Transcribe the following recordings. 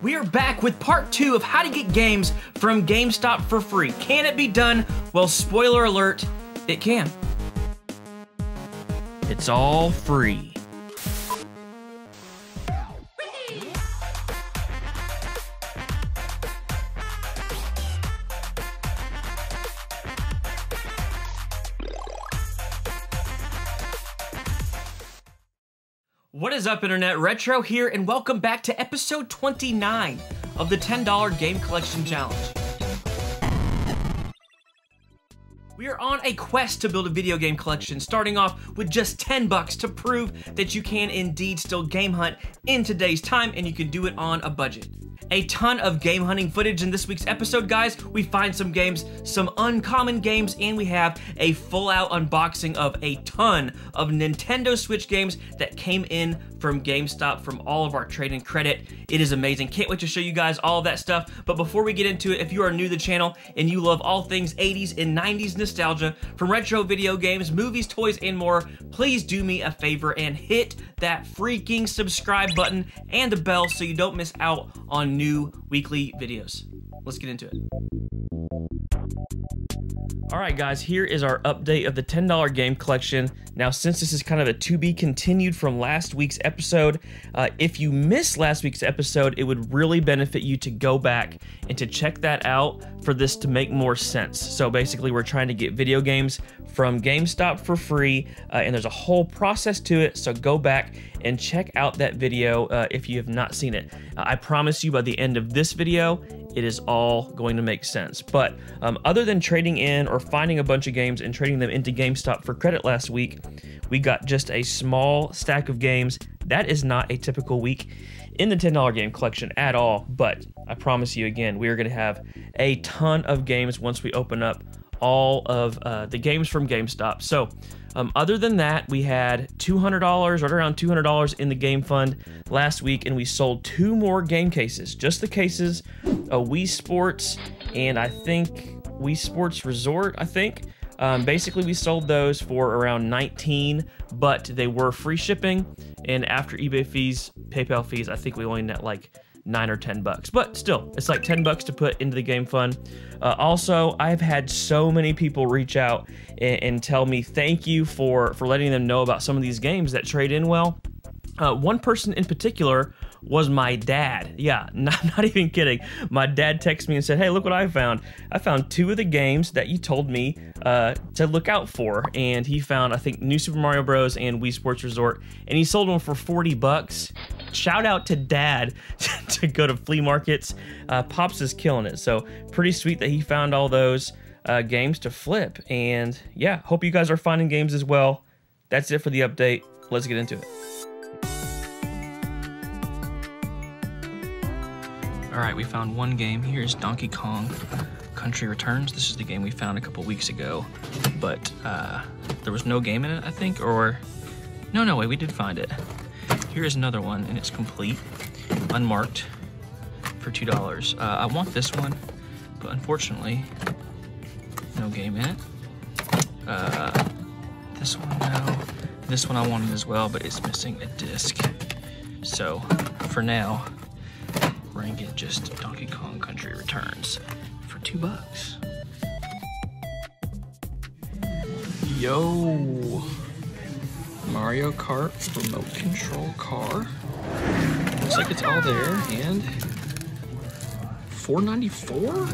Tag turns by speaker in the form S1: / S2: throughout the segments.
S1: We are back with part 2 of how to get games from GameStop for free. Can it be done? Well, spoiler alert, it can. It's all free. What is up, Internet? Retro here, and welcome back to episode 29 of the $10 Game Collection Challenge. We are on a quest to build a video game collection, starting off with just 10 bucks to prove that you can indeed still game hunt in today's time, and you can do it on a budget. A ton of game hunting footage in this week's episode, guys. We find some games, some uncommon games, and we have a full-out unboxing of a ton of Nintendo Switch games that came in from GameStop from all of our trade and credit. It is amazing. Can't wait to show you guys all of that stuff. But before we get into it, if you are new to the channel and you love all things 80s and 90s nostalgia, from retro video games, movies, toys, and more, please do me a favor and hit that freaking subscribe button and the bell so you don't miss out on new weekly videos. Let's get into it. Alright guys, here is our update of the $10 game collection. Now, since this is kind of a to be continued from last week's episode, if you missed last week's episode, it would really benefit you to go back and to check that out for this to make more sense. So basically, we're trying to get video games from GameStop for free, and there's a whole process to it, so go back and check out that video if you have not seen it. I promise you by the end of this video, it is all going to make sense. But other than trading in or finding a bunch of games and trading them into GameStop for credit last week, we got just a small stack of games. That is not a typical week in the $10 game collection at all, but I promise you again, we are going to have a ton of games once we open up all of the games from GameStop. So other than that, we had $200, right around $200 in the game fund last week, and we sold 2 more game cases, just the cases, Wii Sports and I think Wii Sports Resort, I think. Basically, we sold those for around $19, but they were free shipping, and after eBay fees, PayPal fees, I think we only net like $9 or $10, but still, it's like $10 to put into the game fund. Also, I've had so many people reach out and tell me thank you for letting them know about some of these games that trade in well. One person in particular was my dad. Yeah, not even kidding. My dad texted me and said, hey, look what I found. I found 2 of the games that you told me to look out for, and he found, I think, New Super Mario Bros. And Wii Sports Resort, and he sold them for $40. Shout out to Dad to go to flea markets. Pops is killing it, so pretty sweet that he found all those games to flip. And yeah, hope you guys are finding games as well. That's it for the update. Let's get into it. Alright, we found one game. Here's Donkey Kong Country Returns. This is the game we found a couple weeks ago, but there was no game in it, I think, or... No, wait, we did find it. Here's another one, and it's complete, unmarked, for $2. I want this one, but unfortunately, no game in it. This one, no. This one I wanted as well, but it's missing a disc. So, for now, we're gonna get just Donkey Kong Country Returns for $2. Yo, Mario Kart remote control car. Looks like it's all there, and $4.94?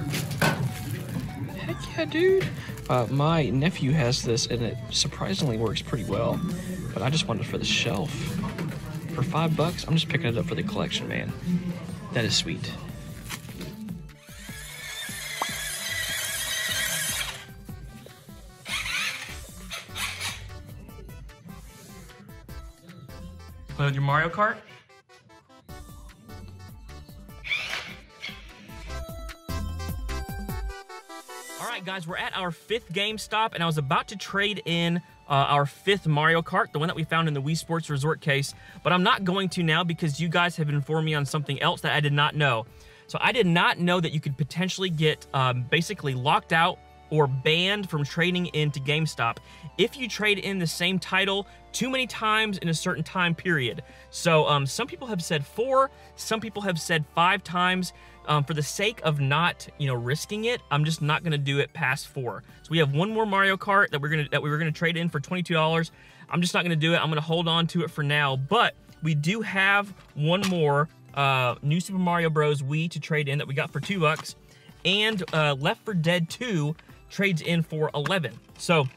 S1: Heck yeah, dude. My nephew has this, and it surprisingly works pretty well, but I just wanted it for the shelf. For $5, I'm just picking it up for the collection, man. That is sweet. Play with your Mario Kart? Alright guys, we're at our 5th GameStop, and I was about to trade in our 5th Mario Kart, the one that we found in the Wii Sports Resort case, but I'm not going to now because you guys have informed me on something else that I did not know. So I did not know that you could potentially get basically locked out or banned from trading into GameStop if you trade in the same title too many times in a certain time period. So some people have said 4, some people have said 5 times. For the sake of not, risking it, I'm just not gonna do it past 4. So we have one more Mario Kart that we were gonna trade in for $22. I'm just not gonna do it. I'm gonna hold on to it for now, but we do have one more New Super Mario Bros. Wii to trade in that we got for $2, and Left 4 Dead 2 trades in for 11. So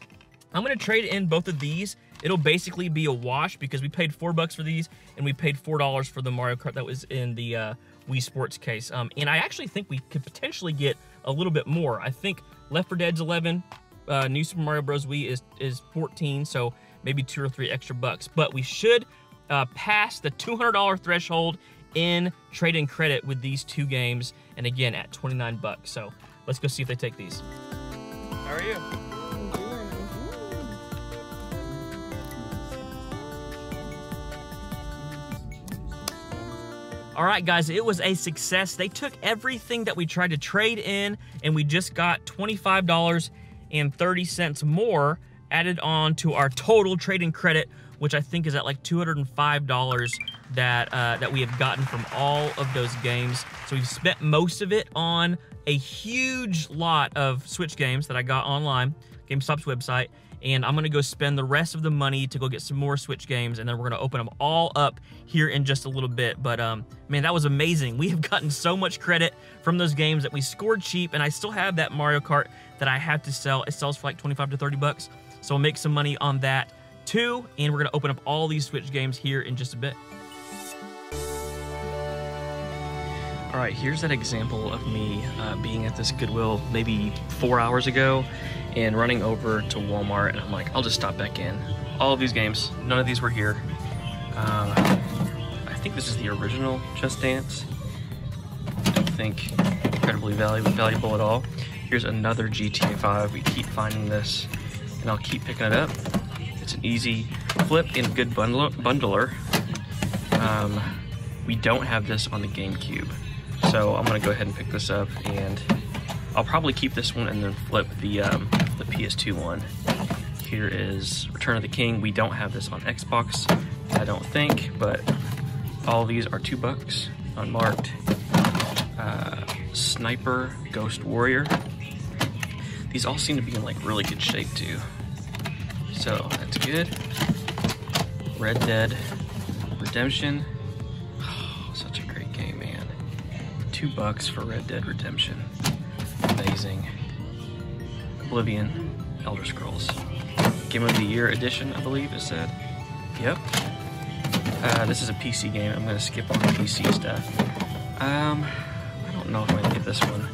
S1: I'm gonna trade in both of these. It'll basically be a wash because we paid $4 for these and we paid $4 for the Mario Kart that was in the Wii Sports case. And I actually think we could potentially get a little bit more. I think Left 4 Dead's 11, New Super Mario Bros. Wii is 14, so maybe 2 or 3 extra bucks. But we should pass the $200 threshold in trade-in credit with these 2 games, and again at 29 bucks. So let's go see if they take these. How are you? All right, guys, it was a success. They took everything that we tried to trade in, and we just got $25.30 more added on to our total trade-in credit, which I think is at like $205 that we have gotten from all of those games. So we've spent most of it on a huge lot of Switch games that I got online, GameStop's website, and I'm gonna go spend the rest of the money to go get some more Switch games, and then we're gonna open them all up here in just a little bit. But man, that was amazing. We have gotten so much credit from those games that we scored cheap, and I still have that Mario Kart that I have to sell. It sells for like 25 to 30 bucks, so we'll make some money on that too, and we're gonna open up all these Switch games here in just a bit. All right, here's that example of me being at this Goodwill maybe 4 hours ago and running over to Walmart, and I'm like, I'll just stop back in. All of these games, none of these were here. I think this is the original Just Dance. I don't think incredibly valuable at all. Here's another GTA 5. We keep finding this, and I'll keep picking it up. It's an easy flip and good bundler. We don't have this on the GameCube, so I'm gonna go ahead and pick this up, and I'll probably keep this one and then flip the PS2 one. Here is Return of the King. We don't have this on Xbox, I don't think, but all of these are $2 unmarked. Sniper Ghost Warrior. These all seem to be in like really good shape too, so that's good. Red Dead Redemption. Oh, such a great game, man. $2 for Red Dead Redemption. Amazing. Oblivion, Elder Scrolls. Game of the Year edition, I believe it said. Yep. This is a PC game. I'm gonna skip on the PC stuff. I don't know if I'm gonna get this one.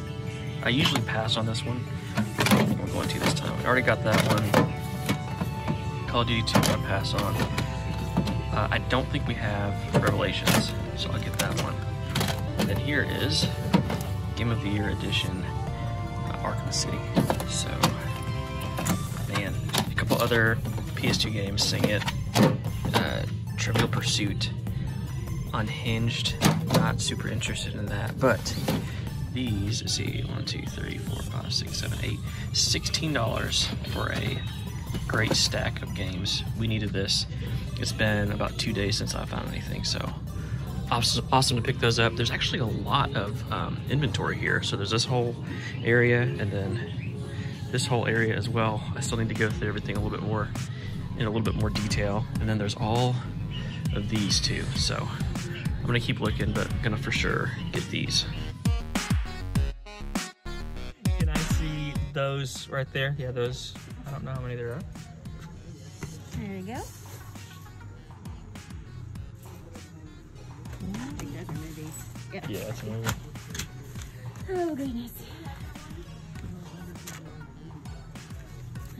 S1: I usually pass on this one. We're going to this time. I already got that one. Call of Duty 2 I'm gonna pass on. I don't think we have Revelations, so I'll get that one. And then here is Game of the Year edition, Arkham City. So, man, a couple other PS2 games, Sing It, Trivial Pursuit, Unhinged, not super interested in that, but these, let's see, 1, 2, 3, 4, 5, 6, 7, 8, $16 for a great stack of games. We needed this. It's been about 2 days since I found anything, so awesome to pick those up. There's actually a lot of inventory here. So there's this whole area and then this whole area as well. I still need to go through everything a little bit more in a little bit more detail. And then there's all of these too. So I'm gonna keep looking, but I'm gonna for sure get these. Can I see those right there? Yeah, those, I don't know how many there are.
S2: There you go. I think that's a movie. Yeah.
S1: Yeah, that's a movie.
S2: Oh, goodness.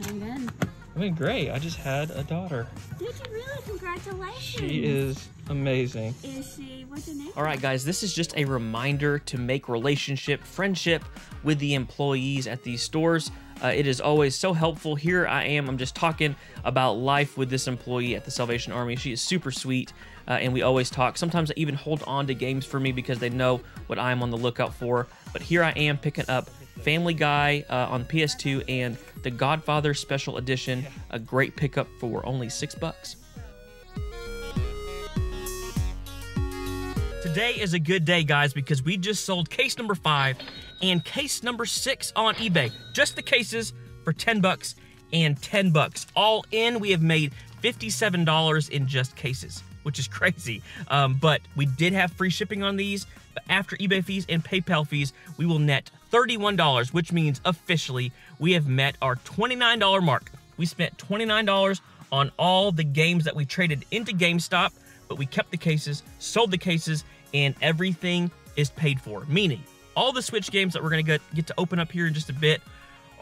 S2: How you been?
S1: I mean, great. I just had a daughter.
S2: Did you really? Congratulations.
S1: She is amazing.
S2: Is she? What's her name?
S1: All right, guys, this is just a reminder to make friendship with the employees at these stores. It is always so helpful. Here I am. I'm just talking about life with this employee at the Salvation Army. She is super sweet, and we always talk. Sometimes they even hold on to games for me because they know what I'm on the lookout for. But here I am picking up Family Guy on PS2 and The Godfather Special Edition. A great pickup for only $6. Today is a good day, guys, because we just sold case number 5 and case number 6 on eBay. Just the cases for $10 and $10. All in, we have made $57 in just cases, which is crazy. But we did have free shipping on these. But after eBay fees and PayPal fees, we will net $31, which means officially we have met our $29 mark. We spent $29 on all the games that we traded into GameStop, but we kept the cases, sold the cases, and everything is paid for. Meaning, all the Switch games that we're gonna get to open up here in just a bit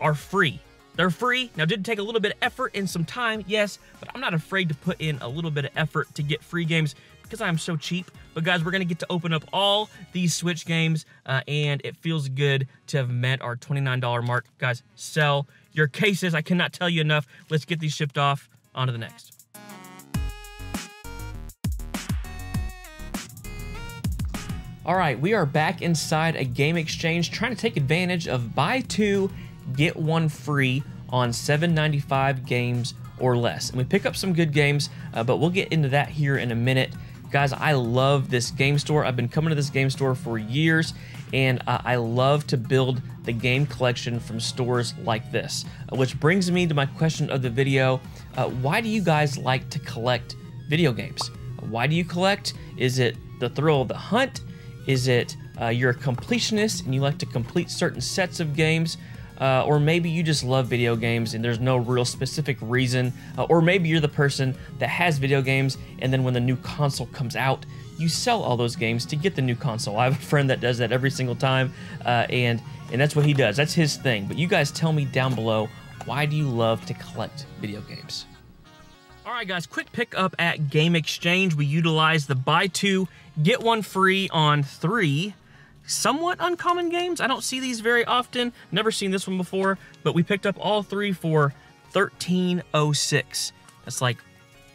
S1: are free. They're free. Now, did take a little bit of effort and some time, yes, but I'm not afraid to put in a little bit of effort to get free games because I'm so cheap. But guys, we're gonna get to open up all these Switch games, and it feels good to have met our $29 mark. Guys, sell your cases. I cannot tell you enough. Let's get these shipped off. On to the next. All right, we are back inside a game exchange trying to take advantage of buy 2, get 1 free on $7.95 games or less. And we pick up some good games, but we'll get into that here in a minute. Guys, I love this game store. I've been coming to this game store for years, and I love to build the game collection from stores like this. Which brings me to my question of the video. Why do you guys like to collect video games? Why do you collect? Is it the thrill of the hunt? Is it you're a completionist and you like to complete certain sets of games? Or maybe you just love video games and there's no real specific reason. Or maybe you're the person that has video games and then when the new console comes out, you sell all those games to get the new console. I have a friend that does that every single time, and that's what he does. That's his thing. But you guys tell me down below, why do you love to collect video games? All right, guys, quick pickup at Game Exchange. We utilize the buy 2, get 1 free on 3 somewhat uncommon games. I don't see these very often. Never seen this one before, but we picked up all 3 for $13.06. That's like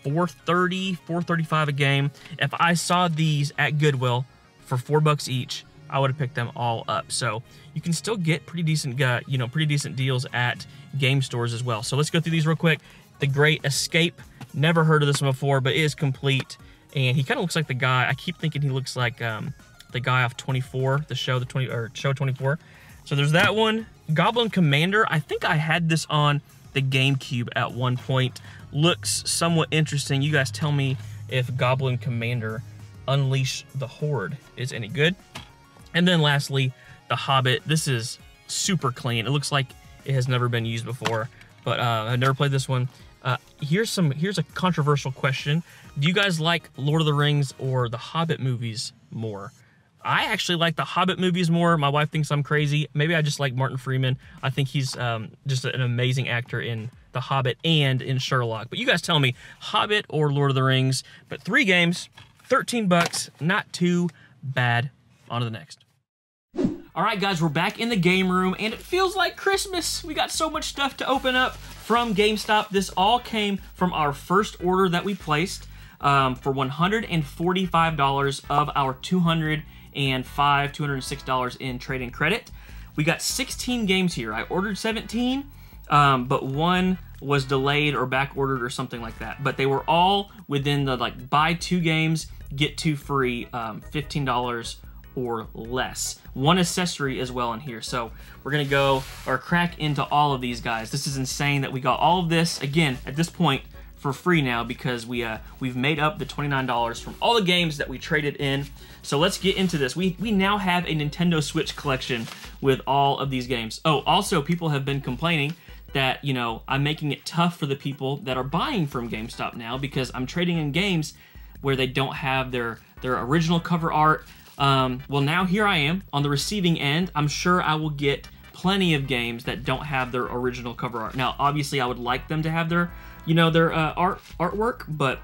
S1: $4.30, $4.35 a game. If I saw these at Goodwill for $4 each, I would have picked them all up. So you can still get pretty decent, pretty decent deals at game stores as well. So let's go through these real quick. The Great Escape. Never heard of this one before, but it is complete. And he kind of looks like the guy. I keep thinking he looks like the guy off 24, the show, show 24. So there's that one. Goblin Commander. I think I had this on the GameCube at one point. Looks somewhat interesting. You guys tell me if Goblin Commander Unleash the Horde is any good. And then lastly, The Hobbit. This is super clean. It looks like it has never been used before, but I've never played this one. Here's a controversial question. Do you guys like Lord of the Rings or the Hobbit movies more? I actually like the Hobbit movies more. My wife thinks I'm crazy. Maybe I just like Martin Freeman. I think he's just an amazing actor in The Hobbit and in Sherlock. But you guys tell me, Hobbit or Lord of the Rings? But 3 games, $13, not too bad. On to the next. All right, guys, we're back in the game room, and it feels like Christmas. We got so much stuff to open up from GameStop. This all came from our first order that we placed for $145 of our $206 in trade-in credit. We got 16 games here. I ordered 17, but 1 was delayed or back-ordered or something like that. But they were all within the, like, buy 2 games, get 2 free, $15 or less. 1 accessory as well in here. So we're gonna go or crack into all of these guys. This is insane that we got all of this again at this point for free now because we've made up the $29 from all the games that we traded in. So let's get into this. We now have a Nintendo Switch collection with all of these games. Oh, also people have been complaining that, you know, I'm making it tough for the people that are buying from GameStop now because I'm trading in games where they don't have their original cover art. Well, now here I am on the receiving end. I'm sure I will get plenty of games that don't have their original cover art. Now, obviously, I would like them to have their, artwork, but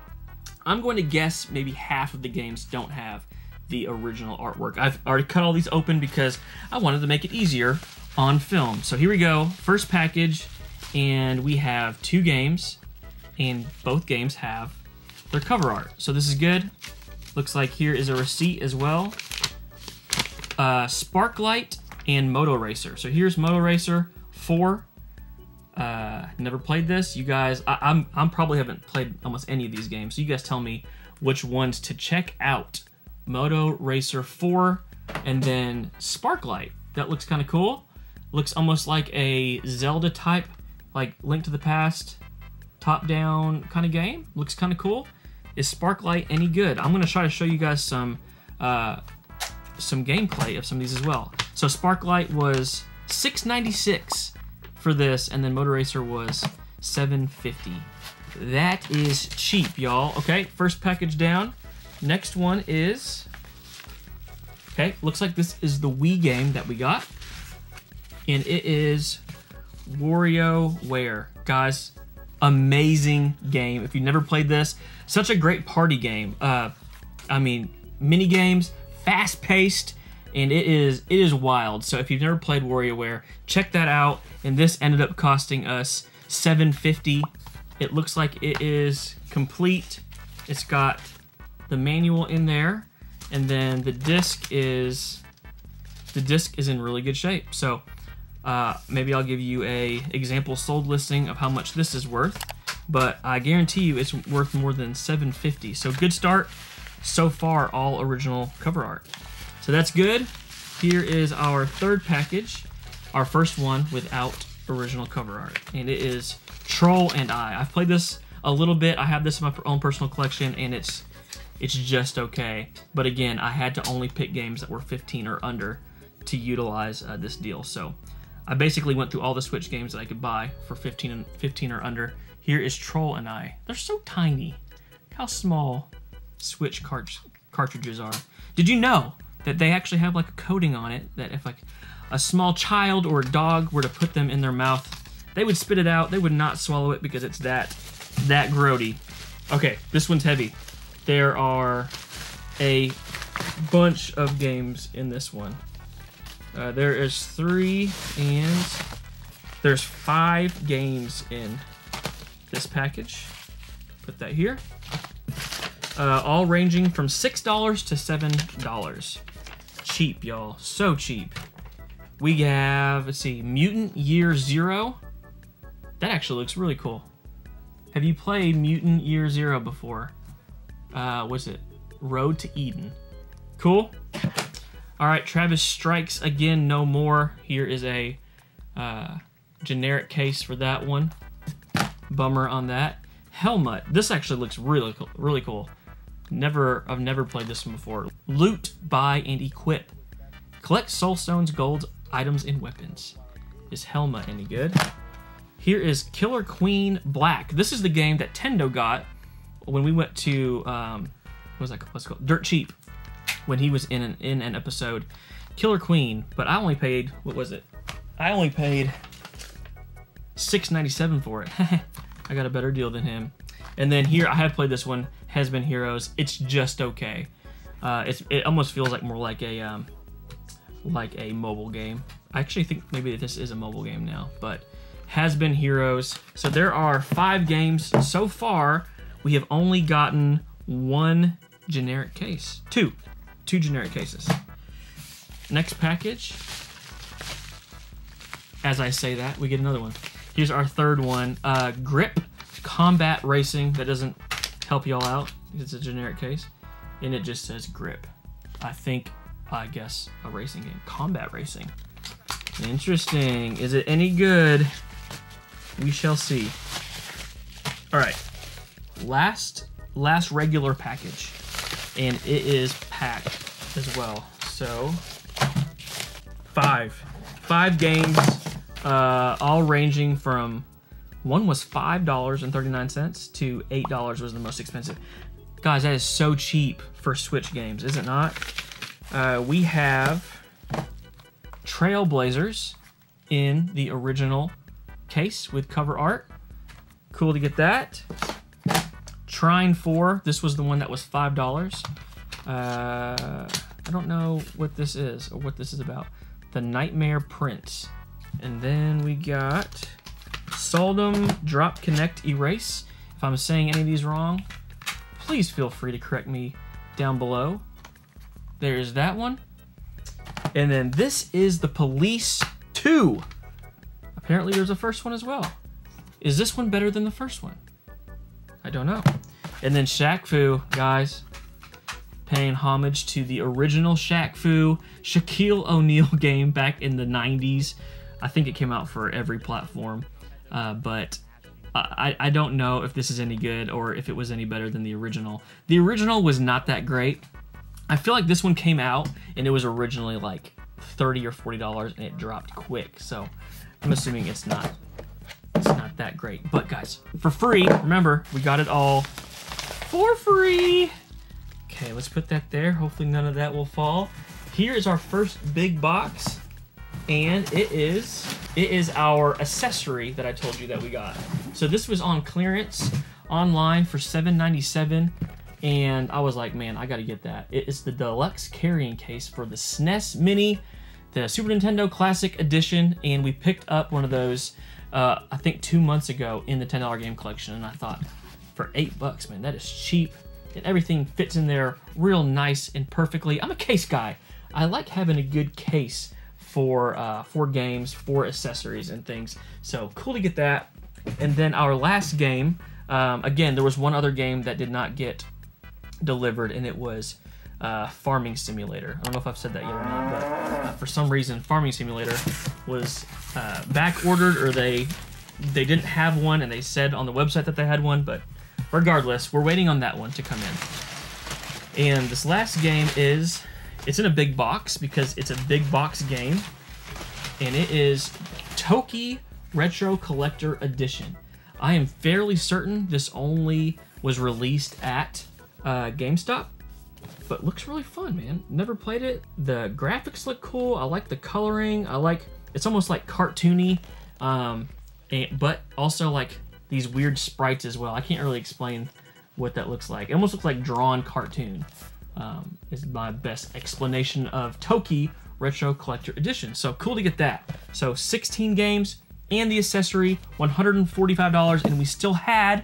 S1: I'm going to guess maybe half of the games don't have the original artwork. I've already cut all these open because I wanted to make it easier on film. So here we go, first package, and we have 2 games, and both games have their cover art. So this is good. Looks like here is a receipt as well. Sparklight and Moto Racer. So here's Moto Racer 4. Never played this. You guys, I'm probably haven't played almost any of these games. So you guys tell me which ones to check out. Moto Racer 4, and then Sparklight. That looks kind of cool. Looks almost like a Zelda type, like Link to the Past, top-down kind of game. Looks kind of cool. Is Sparklight any good? I'm gonna try to show you guys some gameplay of some of these as well. So Sparklight was $6.96 for this, and then Motor Racer was $7.50. That is cheap, y'all. Okay, first package down. Next one is, okay, looks like this is the Wii game that we got, and it is WarioWare. Guys, amazing game. If you've never played this, such a great party game. I mean, mini games, fast-paced, and it is wild. So if you've never played WarioWare, check that out. And this ended up costing us $7.50. It looks like it is complete. It's got the manual in there, and then the disc is in really good shape. So maybe I'll give you a example sold listing of how much this is worth, but I guarantee you it's worth more than $7.50. So good start so far, all original cover art. So that's good. Here is our third package, our first one without original cover art, and it is Troll and I. I've played this a little bit. I have this in my own personal collection, and it's just okay. But again, I had to only pick games that were 15 or under to utilize this deal. So I basically went through all the Switch games that I could buy for 15 or under. Here is Troll and I. They're so tiny. Look how small Switch cartridges are. Did you know that they actually have like a coating on it that if like a small child or a dog were to put them in their mouth, they would spit it out. They would not swallow it because it's that grody. Okay, this one's heavy. There are a bunch of games in this one. There is 3 and there's 5 games in this package. Put that here. All ranging from $6 to $7. Cheap, y'all. So cheap. We have, let's see, Mutant Year Zero. That actually looks really cool. Have you played Mutant Year Zero before? What's it? Road to Eden. Cool. All right, Travis Strikes Again No More. Here is a generic case for that one. Bummer on that. Helmut. This actually looks really cool. I've never played this one before. Loot, buy, and equip. Collect soulstones, gold, items, and weapons. Is Helmut any good? Here is Killer Queen Black. This is the game that Tendo got when we went to what was that? What's it called? Dirt Cheap. When he was in an episode, Killer Queen. But I only paid, what was it? I only paid $6.97 for it. I got a better deal than him. And then here, I have played this one, Has Been Heroes. It's just okay. It almost feels like more like a mobile game. I actually think maybe this is a mobile game now, but Has Been Heroes. So there are 5 games so far. We have only gotten 1 generic case. 2 generic cases. Next package. As I say that, we get another one. Here's our third one. Grip Combat Racing. That doesn't help y'all out. It's a generic case. And it just says Grip. I guess a racing game. Combat Racing. Interesting. Is it any good? We shall see. Alright. Last regular package. And it is packed as well. So 5 games, all ranging from, one was $5.39 to $8 was the most expensive. Guys, that is so cheap for Switch games, is it not? We have Trailblazers in the original case with cover art. Cool to get that. Trine 4, this was the one that was $5. I don't know what this is or what this is about. The Nightmare Prince. And then we got Seldom Drop Connect Erase. If I'm saying any of these wrong, please feel free to correct me down below. There's that one. And then this is the Police 2. Apparently there's a first one as well. Is this one better than the first one? I don't know. And then Shaq Fu, guys. Paying homage to the original Shaq Fu, Shaquille O'Neal game back in the 90s. I think it came out for every platform. But I don't know if this is any good or if it was any better than the original. The original was not that great. I feel like this one came out and it was originally like $30 or $40 and it dropped quick. So I'm assuming it's not that great. But guys, for free, remember, we got it all for free. Okay, let's put that there. Hopefully none of that will fall. Here is our first big box. And it is our accessory that I told you that we got. So this was on clearance online for $7.97, and I was like, man, I gotta get that. It is the deluxe carrying case for the SNES Mini, the Super Nintendo Classic Edition, and we picked up one of those, I think 2 months ago in the $10 game collection, and I thought, for $8, man, that is cheap, and everything fits in there real nice and perfectly. I'm a case guy. I like having a good case for games, for accessories and things. So cool to get that. And then our last game, again, there was one other game that did not get delivered, and it was Farming Simulator. I don't know if I've said that yet or not, but for some reason, Farming Simulator was back ordered, or they didn't have one, and they said on the website that they had one, but regardless, we're waiting on that one to come in. And this last game is, it's in a big box because it's a big box game, and it is Toki Retro Collector Edition. I am fairly certain this only was released at GameStop, but looks really fun, man. Never played it. The graphics look cool. I like the coloring. It's almost like cartoony, but also like these weird sprites as well. I can't really explain what that looks like. It almost looks like drawn cartoon. Is my best explanation of Toki Retro Collector Edition. So cool to get that. So 16 games and the accessory, $145, and we still have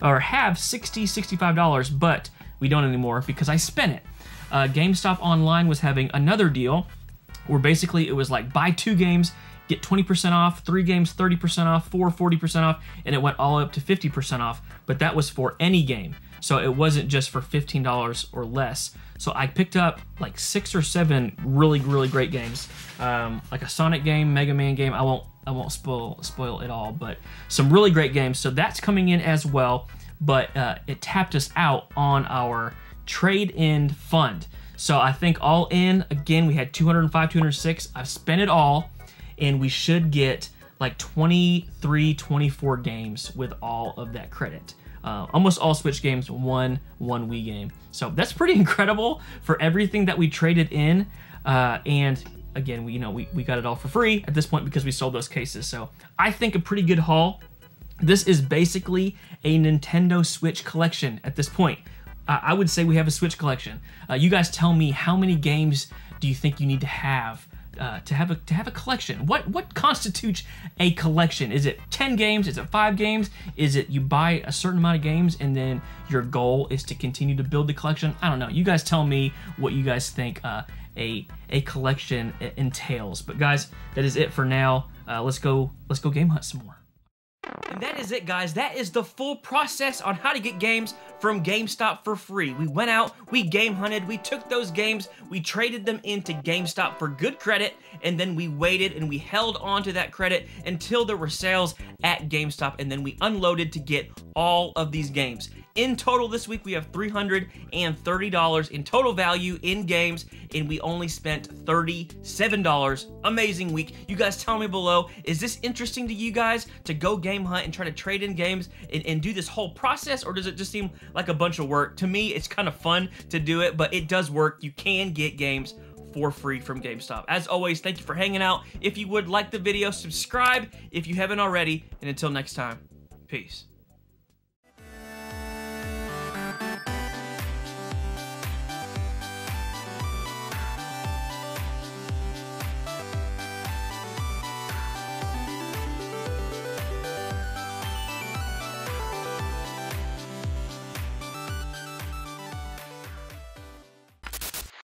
S1: $65, but we don't anymore because I spent it. GameStop Online was having another deal where basically it was like buy 2 games, get 20% off, 3 games 30% off, 4 40% off, and it went all up to 50% off, but that was for any game. So it wasn't just for $15 or less. So I picked up like 6 or 7 really great games, like a Sonic game, Mega Man game. I won't spoil it all, but some really great games. So that's coming in as well. But it tapped us out on our trade-in fund. So I think all in, again, we had 205, 206. I've spent it all, and we should get like 23, 24 games with all of that credit. Almost all Switch games, one Wii game. So that's pretty incredible for everything that we traded in. And again, we got it all for free at this point because we sold those cases. So I think a pretty good haul. This is basically a Nintendo Switch collection at this point. I would say we have a Switch collection. You guys tell me, how many games do you think you need to have a collection? What constitutes a collection? Is it 10 games? Is it 5 games? Is it you buy a certain amount of games and then your goal is to continue to build the collection? I don't know. You guys tell me what you guys think a collection entails. But guys, that is it for now. Let's go game hunt some more. And that is it, guys. That is the full process on how to get games from GameStop for free. We went out, we game hunted, we took those games, we traded them into GameStop for good credit, and then we waited and we held on to that credit until there were sales at GameStop, and then we unloaded to get all of these games. In total this week, we have $330 in total value in games, and we only spent $37. Amazing week. You guys tell me below, is this interesting to you guys to go game hunt and try to trade in games and do this whole process, or does it just seem like a bunch of work? To me, it's kind of fun to do it, but it does work. You can get games for free from GameStop. As always, thank you for hanging out. If you would like the video, subscribe if you haven't already, and until next time, peace.